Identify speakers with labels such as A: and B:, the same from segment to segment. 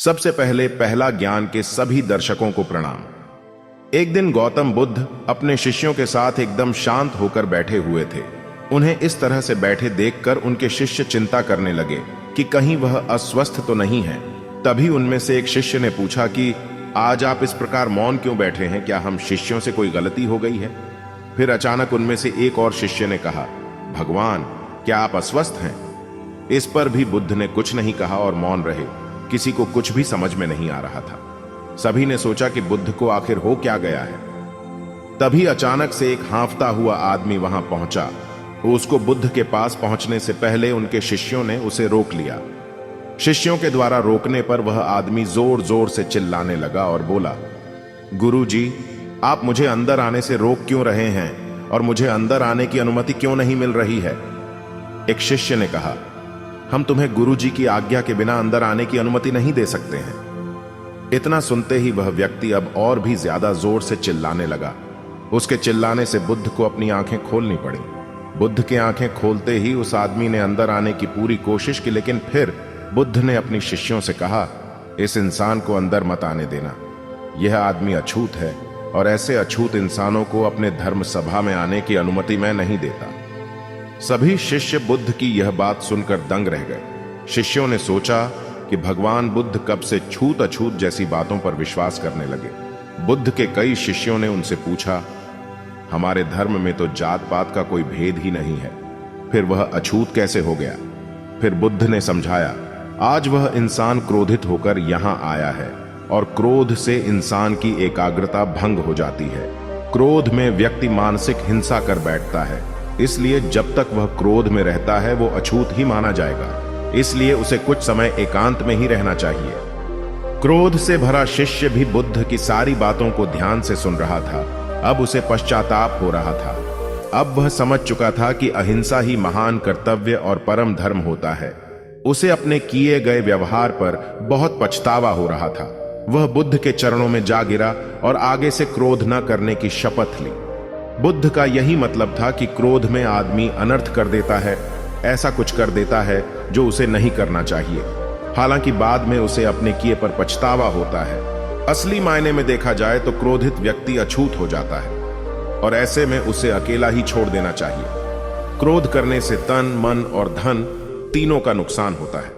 A: सबसे पहले पहला ज्ञान के सभी दर्शकों को प्रणाम। एक दिन गौतम बुद्ध अपने शिष्यों के साथ एकदम शांत होकर बैठे हुए थे। उन्हें इस तरह से बैठे देखकर उनके शिष्य चिंता करने लगे कि कहीं वह अस्वस्थ तो नहीं है। तभी उनमें से एक शिष्य ने पूछा कि आज आप इस प्रकार मौन क्यों बैठे हैं? क्या हम शिष्यों से कोई गलती हो गई है? फिर अचानक उनमें से एक और शिष्य ने कहा, भगवान, क्या आप अस्वस्थ हैं? इस पर भी बुद्ध ने कुछ नहीं कहा और मौन रहे। किसी को कुछ भी समझ में नहीं आ रहा था। सभी ने सोचा कि बुद्ध को आखिर हो क्या गया है। तभी अचानक से एक हांफता हुआ आदमी वहां पहुंचा। उसको बुद्ध के पास पहुंचने से पहले उनके शिष्यों ने उसे रोक लिया। शिष्यों के द्वारा रोकने पर वह आदमी जोर जोर से चिल्लाने लगा और बोला, गुरुजी, आप मुझे अंदर आने से रोक क्यों रहे हैं और मुझे अंदर आने की अनुमति क्यों नहीं मिल रही है? एक शिष्य ने कहा, हम तुम्हें गुरुजी की आज्ञा के बिना अंदर आने की अनुमति नहीं दे सकते हैं। इतना सुनते ही वह व्यक्ति अब और भी ज्यादा जोर से चिल्लाने लगा। उसके चिल्लाने से बुद्ध को अपनी आंखें खोलनी पड़ी। बुद्ध की आंखें खोलते ही उस आदमी ने अंदर आने की पूरी कोशिश की, लेकिन फिर बुद्ध ने अपनी शिष्यों से कहा, इस इंसान को अंदर मत आने देना। यह आदमी अछूत है और ऐसे अछूत इंसानों को अपने धर्म सभा में आने की अनुमति मैं नहीं देता। सभी शिष्य बुद्ध की यह बात सुनकर दंग रह गए। शिष्यों ने सोचा कि भगवान बुद्ध कब से छूत अछूत जैसी बातों पर विश्वास करने लगे। बुद्ध के कई शिष्यों ने उनसे पूछा, हमारे धर्म में तो जात पात का कोई भेद ही नहीं है, फिर वह अछूत कैसे हो गया? फिर बुद्ध ने समझाया, आज वह इंसान क्रोधित होकर यहां आया है और क्रोध से इंसान की एकाग्रता भंग हो जाती है। क्रोध में व्यक्ति मानसिक हिंसा कर बैठता है, इसलिए जब तक वह क्रोध में रहता है वो अछूत ही माना जाएगा। इसलिए उसे कुछ समय एकांत में ही रहना चाहिए। क्रोध से भरा शिष्य भी बुद्ध की सारी बातों को ध्यान से सुन रहा था। अब उसे पश्चाताप हो रहा था। अब वह समझ चुका था कि अहिंसा ही महान कर्तव्य और परम धर्म होता है। उसे अपने किए गए व्यवहार पर बहुत पछतावा हो रहा था। वह बुद्ध के चरणों में जा गिरा और आगे से क्रोध न करने की शपथ ली। बुद्ध का यही मतलब था कि क्रोध में आदमी अनर्थ कर देता है, ऐसा कुछ कर देता है जो उसे नहीं करना चाहिए। हालांकि बाद में उसे अपने किए पर पछतावा होता है। असली मायने में देखा जाए तो क्रोधित व्यक्ति अछूत हो जाता है और ऐसे में उसे अकेला ही छोड़ देना चाहिए। क्रोध करने से तन, मन और धन तीनों का नुकसान होता है।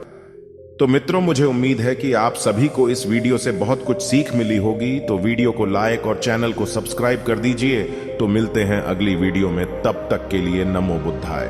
A: तो मित्रों, मुझे उम्मीद है कि आप सभी को इस वीडियो से बहुत कुछ सीख मिली होगी। तो वीडियो को लाइक और चैनल को सब्सक्राइब कर दीजिए। तो मिलते हैं अगली वीडियो में, तब तक के लिए नमो बुद्धाय।